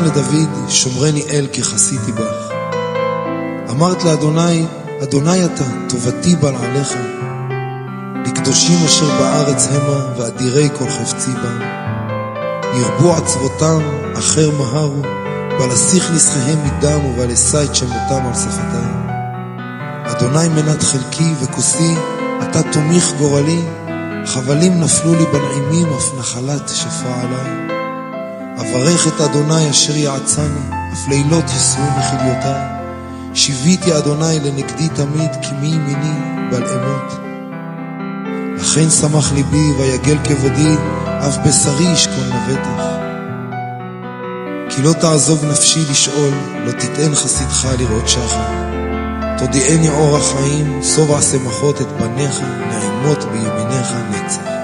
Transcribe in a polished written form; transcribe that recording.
לדוד, שומרני אל כי חסיתי בך. אמרת לאדוני, אדוני אתה, טובתי בנעליך. לקדושים אשר בארץ המה, ואדירי כל חפצי בם. ירבו עצבותם, אחר מהרו, ולסיך נסחיהם מדם, ולשא את שמותם על שפתיים. אדוני מנת חלקי וכוסי, אתה תומיך גורלי, חבלים נפלו לי בנעימים, אף נחלת שפע עליי. אברך את אדוני אשר יעצני, אף לילות יסרו מחיליותיי. שיביתי אדוני לנגדי תמיד, כי מי ימיני בל אמות. לכן שמח ליבי ויגל כבודי, אף בשרי ישכון לבטח. כי לא תעזוב נפשי לשאול, לא תיתן חסידך לראות שחר. תודיעני אור החיים, סוב עשה מחות את בניך, נעימות בימינך נצח.